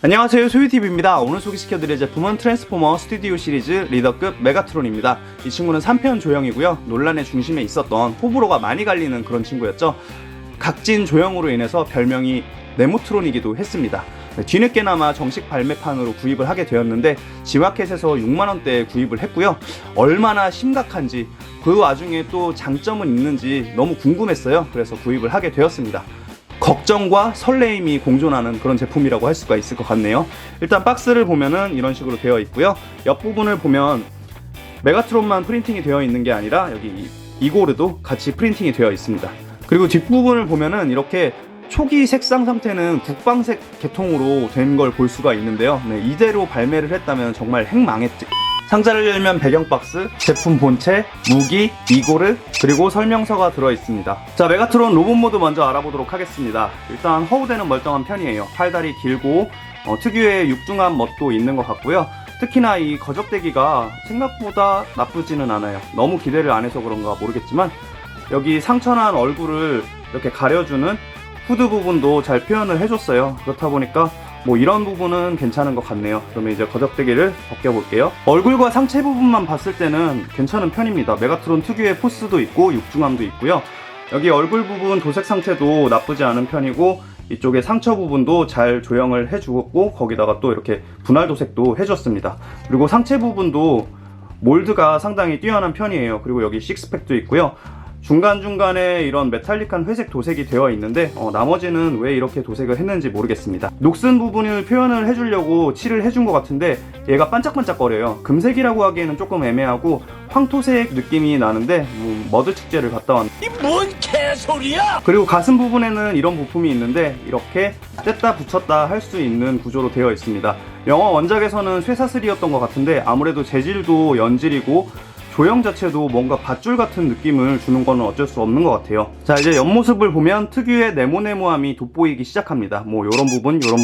안녕하세요, 소유TV입니다. 오늘 소개시켜드릴 제품은 트랜스포머 스튜디오 시리즈 리더급 메가트론입니다. 이 친구는 3편 조형이고요. 논란의 중심에 있었던 호불호가 많이 갈리는 그런 친구였죠. 각진 조형으로 인해서 별명이 네모트론이기도 했습니다. 뒤늦게나마 정식 발매판으로 구입을 하게 되었는데 지마켓에서 6만원대에 구입을 했고요. 얼마나 심각한지, 그 와중에 또 장점은 있는지 너무 궁금했어요. 그래서 구입을 하게 되었습니다. 걱정과 설레임이 공존하는 그런 제품이라고 할 수가 있을 것 같네요. 일단 박스를 보면은 이런 식으로 되어 있고요. 옆부분을 보면 메가트론만 프린팅이 되어 있는 게 아니라 여기 이고르도 같이 프린팅이 되어 있습니다. 그리고 뒷부분을 보면은 이렇게 초기 색상 상태는 국방색 계통으로 된 걸 볼 수가 있는데요. 이대로 발매를 했다면 정말 핵망했지. 상자를 열면 배경 박스, 제품 본체, 무기, 이고르, 그리고 설명서가 들어있습니다. 자, 메가트론 로봇 모드 먼저 알아보도록 하겠습니다. 일단 허우대는 멀쩡한 편이에요. 팔다리 길고 특유의 육중한 멋도 있는 것 같고요. 특히나 이 거적대기가 생각보다 나쁘지는 않아요. 너무 기대를 안 해서 그런가 모르겠지만 여기 상처난 얼굴을 이렇게 가려주는 후드 부분도 잘 표현을 해줬어요. 그렇다 보니까 뭐 이런 부분은 괜찮은 것 같네요. 그러면 이제 거적대기를 벗겨볼게요. 얼굴과 상체 부분만 봤을 때는 괜찮은 편입니다. 메가트론 특유의 포스도 있고 육중함도 있고요. 여기 얼굴 부분 도색 상태도 나쁘지 않은 편이고 이쪽에 상처 부분도 잘 조형을 해주었고 거기다가 또 이렇게 분할 도색도 해줬습니다. 그리고 상체 부분도 몰드가 상당히 뛰어난 편이에요. 그리고 여기 식스팩도 있고요. 중간중간에 이런 메탈릭한 회색 도색이 되어 있는데 나머지는 왜 이렇게 도색을 했는지 모르겠습니다. 녹슨 부분을 표현을 해주려고 칠을 해준 것 같은데 얘가 반짝반짝거려요. 금색이라고 하기에는 조금 애매하고 황토색 느낌이 나는데 머드 축제를 갔다 왔는데 이 뭔 개소리야! 그리고 가슴 부분에는 이런 부품이 있는데 이렇게 뗐다 붙였다 할 수 있는 구조로 되어 있습니다. 영화 원작에서는 쇠사슬이었던 것 같은데 아무래도 재질도 연질이고 조형 자체도 뭔가 밧줄 같은 느낌을 주는 거는 어쩔 수 없는 것 같아요. 자, 이제 옆모습을 보면 특유의 네모네모함이 돋보이기 시작합니다. 뭐 요런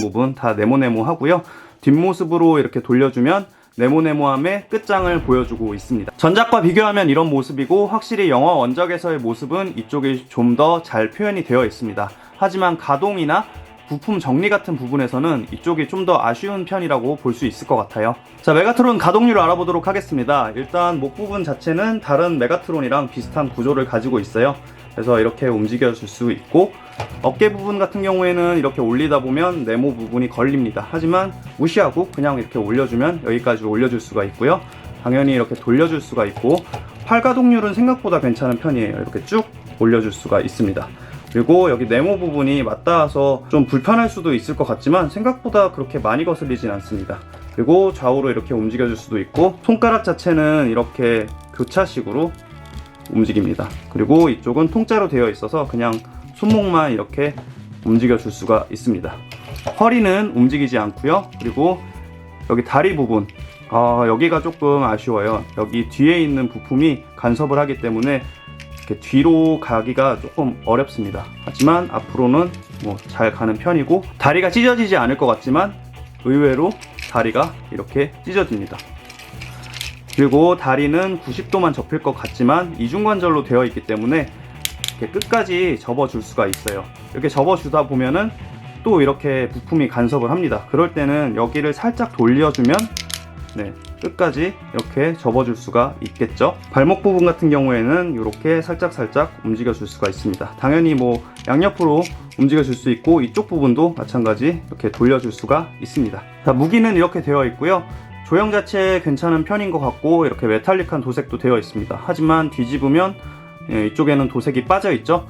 부분 다 네모네모하고요. 뒷모습으로 이렇게 돌려주면 네모네모함의 끝장을 보여주고 있습니다. 전작과 비교하면 이런 모습이고 확실히 영화 원작에서의 모습은 이쪽이 좀 더 잘 표현이 되어 있습니다. 하지만 가동이나 부품 정리 같은 부분에서는 이쪽이 좀 더 아쉬운 편이라고 볼 수 있을 것 같아요. 자, 메가트론 가동률을 알아보도록 하겠습니다. 일단 목 부분 자체는 다른 메가트론이랑 비슷한 구조를 가지고 있어요. 그래서 이렇게 움직여줄 수 있고 어깨 부분 같은 경우에는 이렇게 올리다 보면 네모 부분이 걸립니다. 하지만 무시하고 그냥 이렇게 올려주면 여기까지 올려줄 수가 있고요. 당연히 이렇게 돌려줄 수가 있고 팔 가동률은 생각보다 괜찮은 편이에요. 이렇게 쭉 올려줄 수가 있습니다. 그리고 여기 네모 부분이 맞닿아서 좀 불편할 수도 있을 것 같지만 생각보다 그렇게 많이 거슬리진 않습니다. 그리고 좌우로 이렇게 움직여줄 수도 있고 손가락 자체는 이렇게 교차식으로 움직입니다. 그리고 이쪽은 통짜로 되어 있어서 그냥 손목만 이렇게 움직여줄 수가 있습니다. 허리는 움직이지 않고요. 그리고 여기 다리 부분 여기가 조금 아쉬워요. 여기 뒤에 있는 부품이 간섭을 하기 때문에 이렇게 뒤로 가기가 조금 어렵습니다. 하지만 앞으로는 뭐 잘 가는 편이고 다리가 찢어지지 않을 것 같지만 의외로 다리가 이렇게 찢어집니다. 그리고 다리는 90도만 접힐 것 같지만 이중관절로 되어 있기 때문에 이렇게 끝까지 접어줄 수가 있어요. 이렇게 접어주다 보면은 또 이렇게 부품이 간섭을 합니다. 그럴 때는 여기를 살짝 돌려주면 끝까지 이렇게 접어줄 수가 있겠죠. 발목 부분 같은 경우에는 이렇게 살짝 움직여 줄 수가 있습니다. 당연히 뭐 양옆으로 움직여 줄 수 있고 이쪽 부분도 마찬가지 이렇게 돌려줄 수가 있습니다. 자, 무기는 이렇게 되어 있고요. 조형 자체 괜찮은 편인 것 같고 이렇게 메탈릭한 도색도 되어 있습니다. 하지만 뒤집으면 이쪽에는 도색이 빠져 있죠.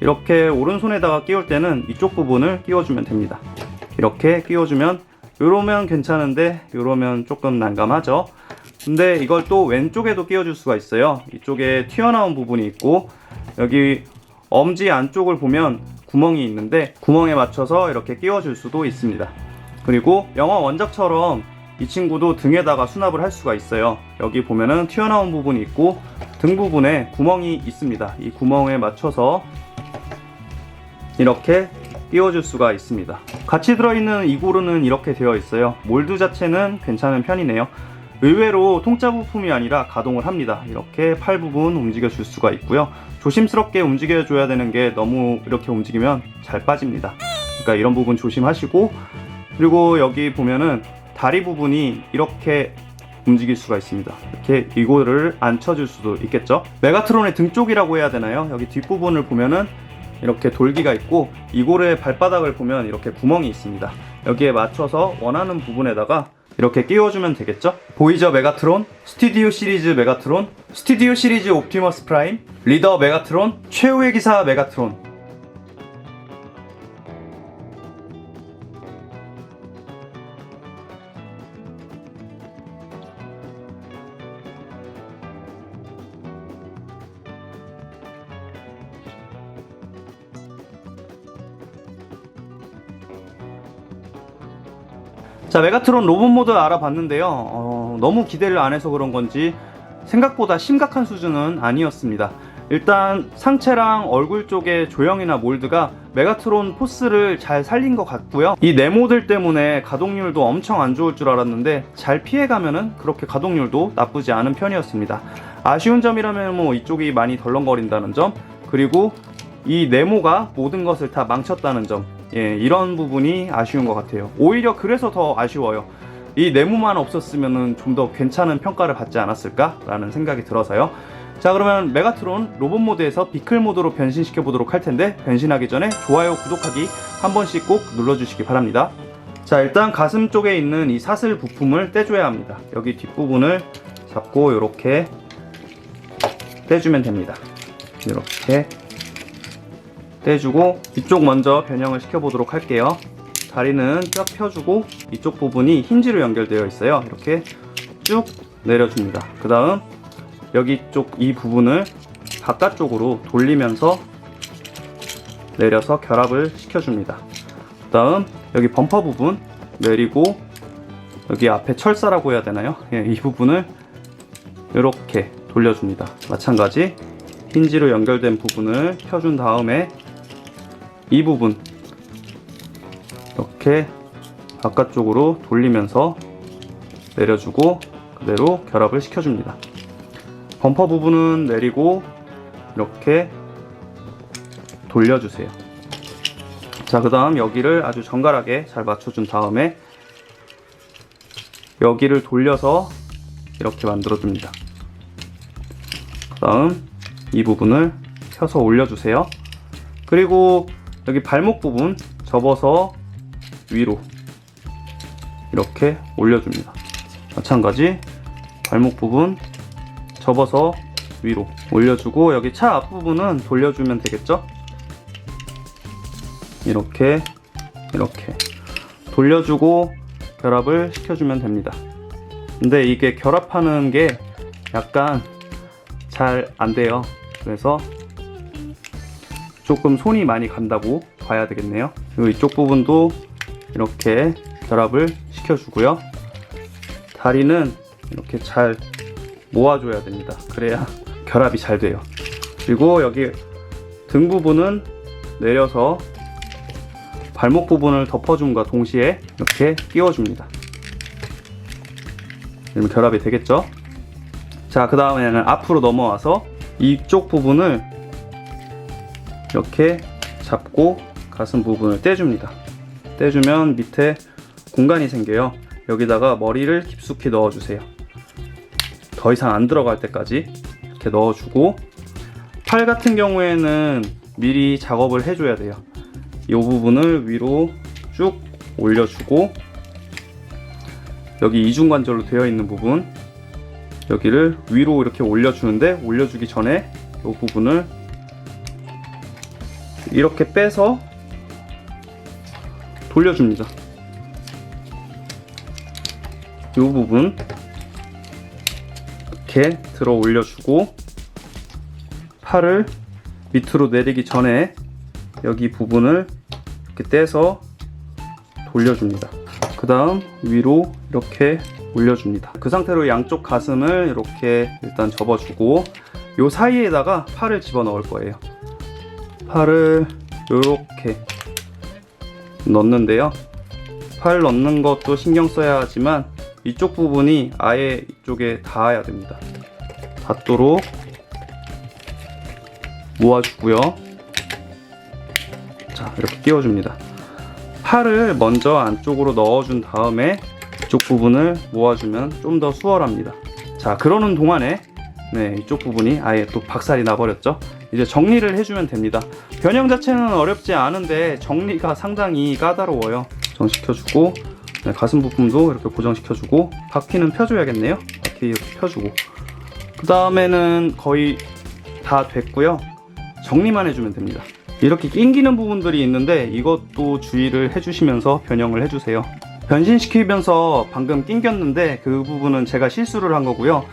이렇게 오른손에다가 끼울 때는 이쪽 부분을 끼워주면 됩니다. 이렇게 끼워주면 요러면 괜찮은데 요러면 조금 난감하죠. 근데 이걸 또 왼쪽에도 끼워줄 수가 있어요. 이쪽에 튀어나온 부분이 있고 여기 엄지 안쪽을 보면 구멍이 있는데 구멍에 맞춰서 이렇게 끼워줄 수도 있습니다. 그리고 영화 원작처럼 이 친구도 등에다가 수납을 할 수가 있어요. 여기 보면은 튀어나온 부분이 있고 등 부분에 구멍이 있습니다. 이 구멍에 맞춰서 이렇게 끼워줄 수가 있습니다. 같이 들어있는 이고르는 이렇게 되어 있어요. 몰드 자체는 괜찮은 편이네요. 의외로 통짜 부품이 아니라 가동을 합니다. 이렇게 팔 부분 움직여 줄 수가 있고요. 조심스럽게 움직여 줘야 되는 게 너무 이렇게 움직이면 잘 빠집니다. 그러니까 이런 부분 조심하시고 그리고 여기 보면은 다리 부분이 이렇게 움직일 수가 있습니다. 이렇게 이거를 앉혀줄 수도 있겠죠. 메가트론의 등 쪽이라고 해야 되나요? 여기 뒷부분을 보면은 이렇게 돌기가 있고, 이고르의 발바닥을 보면 이렇게 구멍이 있습니다. 여기에 맞춰서 원하는 부분에다가 이렇게 끼워주면 되겠죠. 보이저 메가트론, 스튜디오 시리즈 메가트론, 스튜디오 시리즈 옵티머스 프라임, 리더 메가트론, 최후의 기사 메가트론. 자, 메가트론 로봇 모드 알아봤는데요. 너무 기대를 안 해서 그런 건지 생각보다 심각한 수준은 아니었습니다. 일단 상체랑 얼굴 쪽의 조형이나 몰드가 메가트론 포스를 잘 살린 것 같고요. 이 네모들 때문에 가동률도 엄청 안 좋을 줄 알았는데 잘 피해가면은 그렇게 가동률도 나쁘지 않은 편이었습니다. 아쉬운 점이라면 뭐 이쪽이 많이 덜렁거린다는 점, 그리고 이 네모가 모든 것을 다 망쳤다는 점, 이런 부분이 아쉬운 것 같아요. 오히려 그래서 더 아쉬워요. 이 네모만 없었으면 좀 더 괜찮은 평가를 받지 않았을까 라는 생각이 들어서요. 자, 그러면 메가트론 로봇 모드에서 비클 모드로 변신시켜 보도록 할 텐데, 변신하기 전에 좋아요, 구독하기 한 번씩 꼭 눌러주시기 바랍니다. 자, 일단 가슴 쪽에 있는 이 사슬 부품을 떼줘야 합니다. 여기 뒷부분을 잡고 이렇게 떼주면 됩니다. 이렇게 떼주고, 이쪽 먼저 변형을 시켜보도록 할게요. 다리는 쫙 펴주고, 이쪽 부분이 힌지로 연결되어 있어요. 이렇게 쭉 내려줍니다. 그 다음 여기 쪽 이 부분을 바깥쪽으로 돌리면서 내려서 결합을 시켜줍니다. 그 다음 여기 범퍼 부분 내리고, 여기 앞에 철사라고 해야 되나요? 이 부분을 이렇게 돌려줍니다. 마찬가지 힌지로 연결된 부분을 펴준 다음에 이 부분 이렇게 바깥쪽으로 돌리면서 내려주고 그대로 결합을 시켜줍니다. 범퍼 부분은 내리고 이렇게 돌려주세요. 자, 그 다음 여기를 아주 정갈하게 잘 맞춰준 다음에 여기를 돌려서 이렇게 만들어줍니다. 그 다음 이 부분을 펴서 올려주세요. 그리고 여기 발목 부분 접어서 위로 이렇게 올려줍니다. 마찬가지 발목 부분 접어서 위로 올려주고, 여기 차 앞부분은 돌려주면 되겠죠? 이렇게 돌려주고 결합을 시켜주면 됩니다. 근데 이게 결합하는 게 약간 잘 안 돼요. 그래서 조금 손이 많이 간다고 봐야 되겠네요. 그리고 이쪽 부분도 이렇게 결합을 시켜주고요. 다리는 이렇게 잘 모아줘야 됩니다. 그래야 결합이 잘 돼요. 그리고 여기 등 부분은 내려서 발목 부분을 덮어줌과 동시에 이렇게 끼워줍니다. 그러면 결합이 되겠죠? 자, 그 다음에는 앞으로 넘어와서 이쪽 부분을 이렇게 잡고 가슴 부분을 떼줍니다. 떼주면 밑에 공간이 생겨요. 여기다가 머리를 깊숙이 넣어주세요. 더 이상 안 들어갈 때까지 이렇게 넣어주고, 팔 같은 경우에는 미리 작업을 해줘야 돼요. 이 부분을 위로 쭉 올려주고, 여기 이중관절로 되어 있는 부분 여기를 위로 이렇게 올려주는데, 올려주기 전에 이 부분을 이렇게 빼서 돌려줍니다. 이 부분 이렇게 들어 올려주고, 팔을 밑으로 내리기 전에 여기 부분을 이렇게 떼서 돌려줍니다. 그 다음 위로 이렇게 올려줍니다. 그 상태로 양쪽 가슴을 이렇게 일단 접어주고, 요 사이에다가 팔을 집어넣을 거예요. 팔을 이렇게 넣는데요. 팔 넣는 것도 신경 써야 하지만 이쪽 부분이 아예 이쪽에 닿아야 됩니다. 닿도록 모아주고요. 자, 이렇게 끼워줍니다. 팔을 먼저 안쪽으로 넣어준 다음에 이쪽 부분을 모아주면 좀 더 수월합니다. 자, 그러는 동안에 이쪽 부분이 아예 또 박살이 나버렸죠. 이제 정리를 해주면 됩니다. 변형 자체는 어렵지 않은데 정리가 상당히 까다로워요. 고정시켜주고 가슴 부품도 이렇게 고정시켜주고 바퀴는 펴줘야겠네요. 바퀴 이렇게 펴주고 그 다음에는 거의 다 됐고요. 정리만 해주면 됩니다. 이렇게 낑기는 부분들이 있는데 이것도 주의를 해주시면서 변형을 해주세요. 변신시키면서 방금 낑겼는데 그 부분은 제가 실수를 한 거고요.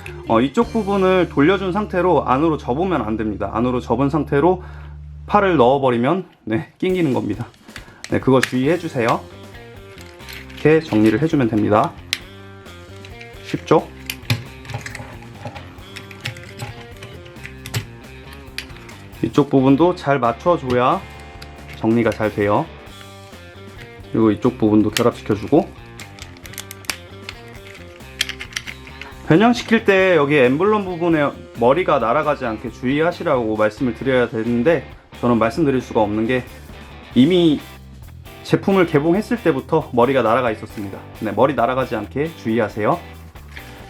이쪽 부분을 돌려준 상태로 안으로 접으면 안 됩니다. 안으로 접은 상태로 팔을 넣어버리면 낑기는 겁니다. 그거 주의해 주세요. 이렇게 정리를 해주면 됩니다. 쉽죠? 이쪽 부분도 잘 맞춰줘야 정리가 잘 돼요. 그리고 이쪽 부분도 결합시켜주고 변형시킬 때 여기 엠블럼 부분에 머리가 날아가지 않게 주의하시라고 말씀을 드려야 되는데 저는 말씀드릴 수가 없는 게 이미 제품을 개봉했을 때부터 머리가 날아가 있었습니다. 머리 날아가지 않게 주의하세요.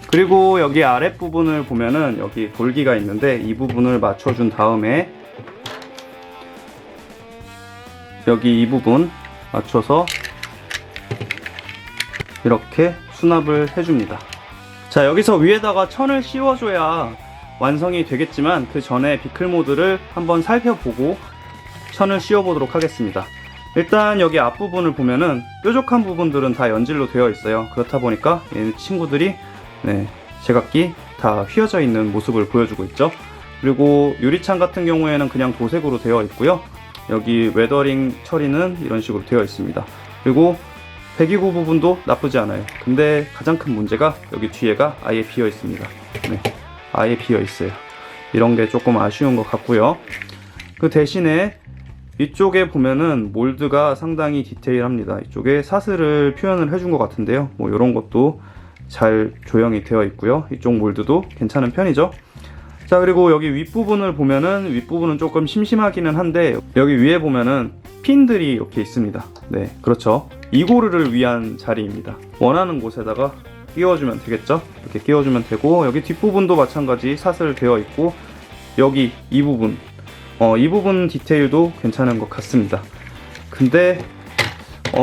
그리고 여기 아랫부분을 보면은 여기 돌기가 있는데 이 부분을 맞춰준 다음에 여기 이 부분 맞춰서 이렇게 수납을 해줍니다. 자, 여기서 위에다가 천을 씌워줘야 완성이 되겠지만 그 전에 비클 모드를 한번 살펴보고 천을 씌워보도록 하겠습니다. 일단 여기 앞부분을 보면은 뾰족한 부분들은 다 연질로 되어 있어요. 그렇다 보니까 이 친구들이 제각기 다 휘어져 있는 모습을 보여주고 있죠. 그리고 유리창 같은 경우에는 그냥 도색으로 되어 있고요. 여기 웨더링 처리는 이런 식으로 되어 있습니다. 그리고 배기구 부분도 나쁘지 않아요. 근데 가장 큰 문제가 여기 뒤에가 아예 비어 있습니다. 아예 비어 있어요. 이런 게 조금 아쉬운 것 같고요. 그 대신에 이쪽에 보면은 몰드가 상당히 디테일합니다. 이쪽에 사슬을 표현을 해준 것 같은데요. 뭐 이런 것도 잘 조형이 되어 있고요. 이쪽 몰드도 괜찮은 편이죠. 자, 그리고 여기 윗부분을 보면은 윗부분은 조금 심심하기는 한데 여기 위에 보면은 핀들이 이렇게 있습니다. 그렇죠. 이고르를 위한 자리입니다. 원하는 곳에다가 끼워주면 되겠죠. 이렇게 끼워주면 되고 여기 뒷부분도 마찬가지 사슬 되어 있고 여기 이 부분 이 부분 디테일도 괜찮은 것 같습니다. 근데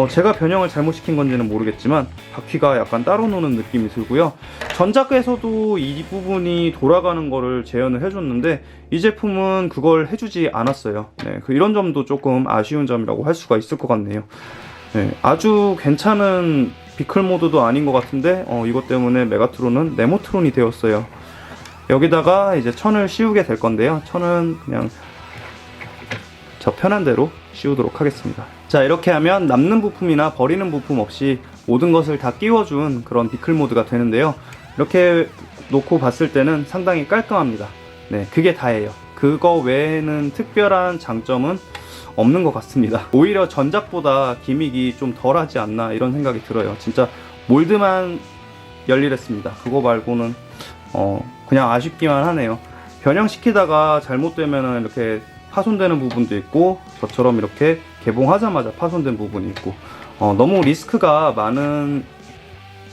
제가 변형을 잘못 시킨 건지는 모르겠지만 바퀴가 약간 따로 노는 느낌이 들고요. 전작에서도 이 부분이 돌아가는 거를 재현을 해줬는데 이 제품은 그걸 해주지 않았어요. 이런 점도 조금 아쉬운 점이라고 할 수가 있을 것 같네요. 아주 괜찮은 비클 모드도 아닌 것 같은데 이것 때문에 메가트론은 네모트론이 되었어요. 여기다가 이제 천을 씌우게 될 건데요. 천은 그냥 저 편한 대로 씌우도록 하겠습니다. 자, 이렇게 하면 남는 부품이나 버리는 부품 없이 모든 것을 다 끼워준 그런 비클 모드가 되는데요. 이렇게 놓고 봤을 때는 상당히 깔끔합니다. 그게 다예요. 그거 외에는 특별한 장점은 없는 것 같습니다. 오히려 전작보다 기믹이 좀 덜하지 않나 이런 생각이 들어요. 진짜 몰드만 열일했습니다. 그거 말고는 그냥 아쉽기만 하네요. 변형시키다가 잘못되면 이렇게 파손되는 부분도 있고 저처럼 이렇게 개봉하자마자 파손된 부분이 있고 너무 리스크가 많은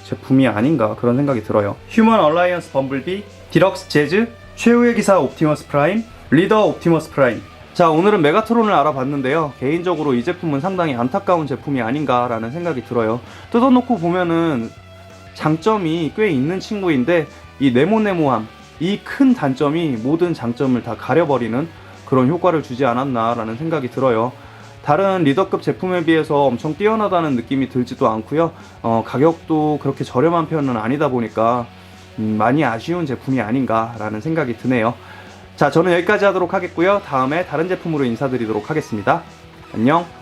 제품이 아닌가 그런 생각이 들어요. 휴먼 얼라이언스 범블비, 디럭스 재즈, 최후의 기사 옵티머스 프라임, 리더 옵티머스 프라임. 자, 오늘은 메가트론을 알아봤는데요. 개인적으로 이 제품은 상당히 안타까운 제품이 아닌가라는 생각이 들어요. 뜯어놓고 보면은 장점이 꽤 있는 친구인데 이 네모네모함, 이 큰 단점이 모든 장점을 다 가려버리는 그런 효과를 주지 않았나라는 생각이 들어요. 다른 리더급 제품에 비해서 엄청 뛰어나다는 느낌이 들지도 않고요. 가격도 그렇게 저렴한 편은 아니다 보니까 많이 아쉬운 제품이 아닌가라는 생각이 드네요. 자, 저는 여기까지 하도록 하겠고요. 다음에 다른 제품으로 인사드리도록 하겠습니다. 안녕.